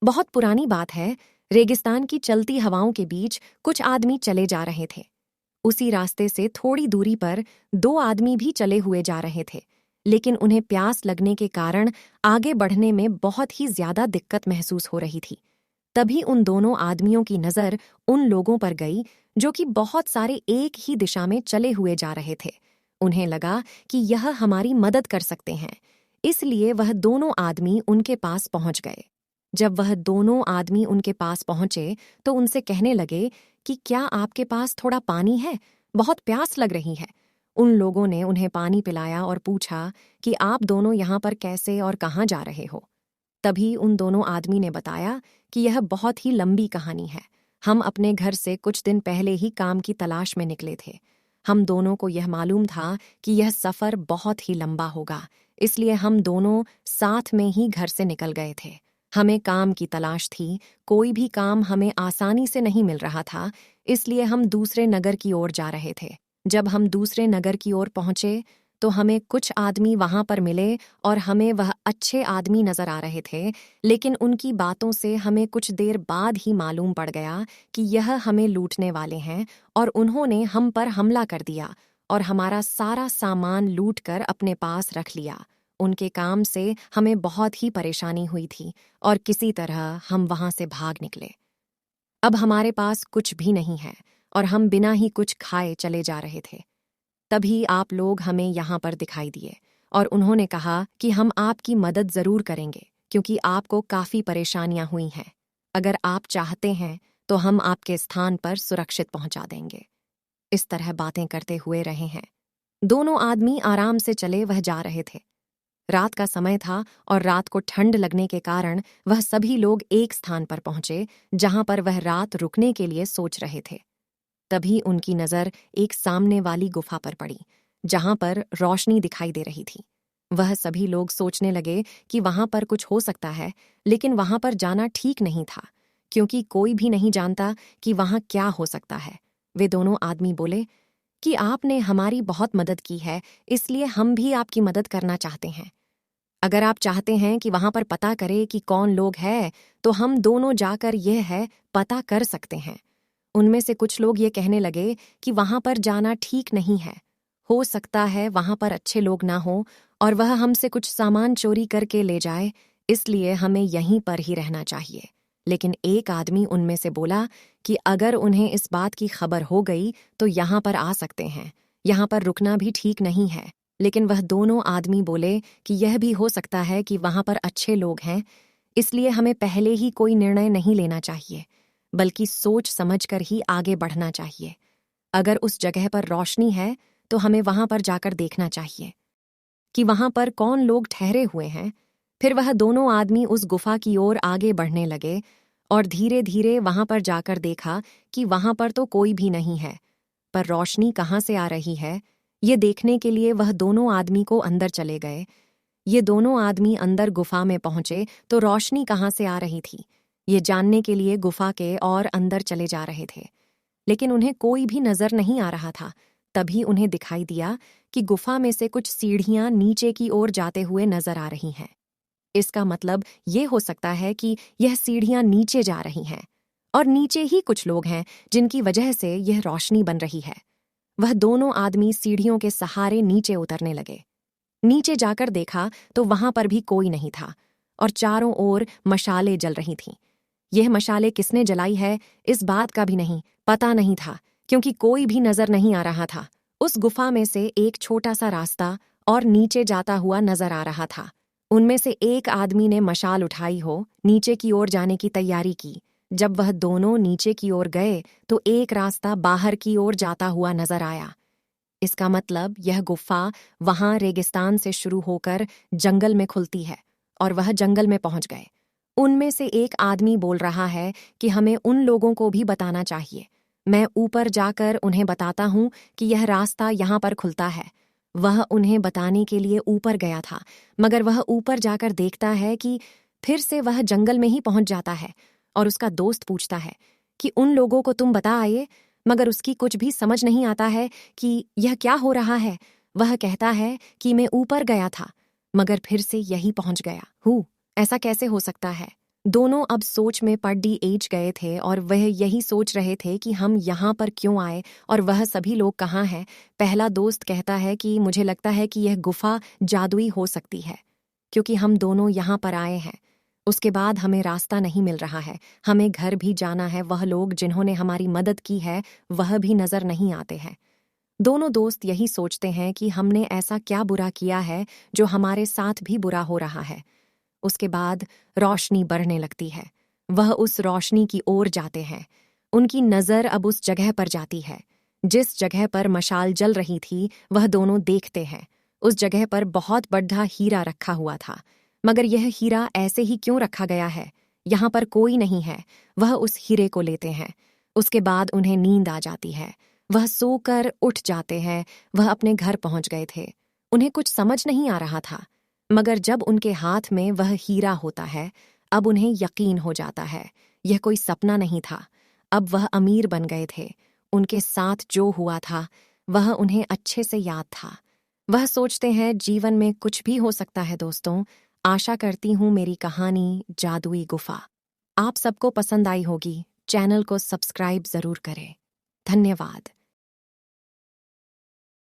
बहुत पुरानी बात है। रेगिस्तान की चलती हवाओं के बीच कुछ आदमी चले जा रहे थे। उसी रास्ते से थोड़ी दूरी पर दो आदमी भी चले हुए जा रहे थे, लेकिन उन्हें प्यास लगने के कारण आगे बढ़ने में बहुत ही ज्यादा दिक्कत महसूस हो रही थी। तभी उन दोनों आदमियों की नजर उन लोगों पर गई जो कि बहुत सारे एक ही दिशा में चले हुए जा रहे थे। उन्हें लगा कि यह हमारी मदद कर सकते हैं, इसलिए वह दोनों आदमी उनके पास पहुंच गए। जब वह दोनों आदमी उनके पास पहुंचे तो उनसे कहने लगे कि क्या आपके पास थोड़ा पानी है? बहुत प्यास लग रही है। उन लोगों ने उन्हें पानी पिलाया और पूछा कि आप दोनों यहाँ पर कैसे और कहाँ जा रहे हो। तभी उन दोनों आदमी ने बताया कि यह बहुत ही लंबी कहानी है। हम अपने घर से कुछ दिन पहले ही काम की तलाश में निकले थे। हम दोनों को यह मालूम था कि यह सफ़र बहुत ही लंबा होगा, इसलिए हम दोनों साथ में ही घर से निकल गए थे। हमें काम की तलाश थी, कोई भी काम हमें आसानी से नहीं मिल रहा था, इसलिए हम दूसरे नगर की ओर जा रहे थे। जब हम दूसरे नगर की ओर पहुंचे तो हमें कुछ आदमी वहां पर मिले और हमें वह अच्छे आदमी नजर आ रहे थे, लेकिन उनकी बातों से हमें कुछ देर बाद ही मालूम पड़ गया कि यह हमें लूटने वाले हैं और उन्होंने हम पर हमला कर दिया और हमारा सारा सामान लूट कर अपने पास रख लिया। उनके काम से हमें बहुत ही परेशानी हुई थी और किसी तरह हम वहां से भाग निकले। अब हमारे पास कुछ भी नहीं है और हम बिना ही कुछ खाए चले जा रहे थे। तभी आप लोग हमें यहाँ पर दिखाई दिए और उन्होंने कहा कि हम आपकी मदद जरूर करेंगे क्योंकि आपको काफी परेशानियां हुई हैं। अगर आप चाहते हैं तो हम आपके स्थान पर सुरक्षित पहुंचा देंगे। इस तरह बातें करते हुए रहे हैं। दोनों आदमी आराम से चले वह जा रहे थे। रात का समय था और रात को ठंड लगने के कारण वह सभी लोग एक स्थान पर पहुंचे जहां पर वह रात रुकने के लिए सोच रहे थे। तभी उनकी नजर एक सामने वाली गुफा पर पड़ी जहां पर रोशनी दिखाई दे रही थी। वह सभी लोग सोचने लगे कि वहां पर कुछ हो सकता है, लेकिन वहां पर जाना ठीक नहीं था क्योंकि कोई भी नहीं जानता कि वहां क्या हो सकता है। वे दोनों आदमी बोले कि आपने हमारी बहुत मदद की है, इसलिए हम भी आपकी मदद करना चाहते हैं। अगर आप चाहते हैं कि वहां पर पता करें कि कौन लोग हैं, तो हम दोनों जाकर यह है पता कर सकते हैं। उनमें से कुछ लोग ये कहने लगे कि वहां पर जाना ठीक नहीं है। हो सकता है वहां पर अच्छे लोग ना हो और वह हमसे कुछ सामान चोरी करके ले जाए, इसलिए हमें यहीं पर ही रहना चाहिए। लेकिन एक आदमी उनमें से बोला कि अगर उन्हें इस बात की खबर हो गई तो यहाँ पर आ सकते हैं, यहाँ पर रुकना भी ठीक नहीं है। लेकिन वह दोनों आदमी बोले कि यह भी हो सकता है कि वहां पर अच्छे लोग हैं, इसलिए हमें पहले ही कोई निर्णय नहीं लेना चाहिए, बल्कि सोच समझकर ही आगे बढ़ना चाहिए। अगर उस जगह पर रोशनी है तो हमें वहां पर जाकर देखना चाहिए कि वहां पर कौन लोग ठहरे हुए हैं। फिर वह दोनों आदमी उस गुफा की ओर आगे बढ़ने लगे और धीरे धीरे वहां पर जाकर देखा कि वहां पर तो कोई भी नहीं है, पर रोशनी कहाँ से आ रही है ये देखने के लिए वह दोनों आदमी को अंदर चले गए। ये दोनों आदमी अंदर गुफा में पहुंचे तो रोशनी कहाँ से आ रही थी ये जानने के लिए गुफा के और अंदर चले जा रहे थे, लेकिन उन्हें कोई भी नजर नहीं आ रहा था। तभी उन्हें दिखाई दिया कि गुफा में से कुछ सीढ़ियां नीचे की ओर जाते हुए नजर आ रही हैं। इसका मतलब ये हो सकता है कि यह सीढ़ियां नीचे जा रही हैं और नीचे ही कुछ लोग हैं जिनकी वजह से यह रोशनी बन रही है। वह दोनों आदमी सीढ़ियों के सहारे नीचे उतरने लगे। नीचे जाकर देखा तो वहां पर भी कोई नहीं था और चारों ओर मशालें जल रही थीं। यह मशालें किसने जलाई है इस बात का भी नहीं पता नहीं था क्योंकि कोई भी नजर नहीं आ रहा था। उस गुफा में से एक छोटा सा रास्ता और नीचे जाता हुआ नजर आ रहा था। उनमें से एक आदमी ने मशाल उठाई हो नीचे की ओर जाने की तैयारी की। जब वह दोनों नीचे की ओर गए तो एक रास्ता बाहर की ओर जाता हुआ नजर आया। इसका मतलब यह गुफा वहां रेगिस्तान से शुरू होकर जंगल में खुलती है और वह जंगल में पहुंच गए। उनमें से एक आदमी बोल रहा है कि हमें उन लोगों को भी बताना चाहिए। मैं ऊपर जाकर उन्हें बताता हूं कि यह रास्ता यहाँ पर खुलता है। वह उन्हें बताने के लिए ऊपर गया था, मगर वह ऊपर जाकर देखता है कि फिर से वह जंगल में ही पहुंच जाता है और उसका दोस्त पूछता है कि उन लोगों को तुम बता आए, मगर उसकी कुछ भी समझ नहीं आता है कि यह क्या हो रहा है। वह कहता है कि मैं ऊपर गया था मगर फिर से यही पहुंच गया हूँ, ऐसा कैसे हो सकता है। दोनों अब सोच में पड़ एज गए थे और वह यही सोच रहे थे कि हम यहाँ पर क्यों आए और वह सभी लोग कहाँ हैं। पहला दोस्त कहता है कि मुझे लगता है कि यह गुफा जादुई हो सकती है क्योंकि हम दोनों यहाँ पर आए हैं। उसके बाद हमें रास्ता नहीं मिल रहा है, हमें घर भी जाना है, वह लोग जिन्होंने हमारी मदद की है वह भी नजर नहीं आते हैं। दोनों दोस्त यही सोचते हैं कि हमने ऐसा क्या बुरा किया है जो हमारे साथ भी बुरा हो रहा है। उसके बाद रोशनी बढ़ने लगती है। वह उस रोशनी की ओर जाते हैं। उनकी नज़र अब उस जगह पर जाती है जिस जगह पर मशाल जल रही थी। वह दोनों देखते हैं उस जगह पर बहुत बड़ा हीरा रखा हुआ था। मगर यह हीरा ऐसे ही क्यों रखा गया है? यहाँ पर कोई नहीं है। वह उस हीरे को लेते हैं। उसके बाद उन्हें नींद आ जाती है। वह सोकर उठ जाते हैं। वह अपने घर पहुंच गए थे। उन्हें कुछ समझ नहीं आ रहा था, मगर जब उनके हाथ में वह हीरा होता है अब उन्हें यकीन हो जाता है यह कोई सपना नहीं था। अब वह अमीर बन गए थे। उनके साथ जो हुआ था वह उन्हें अच्छे से याद था। वह सोचते हैं जीवन में कुछ भी हो सकता है। दोस्तों, आशा करती हूँ मेरी कहानी जादुई गुफा आप सबको पसंद आई होगी। चैनल को सब्सक्राइब जरूर करें। धन्यवाद।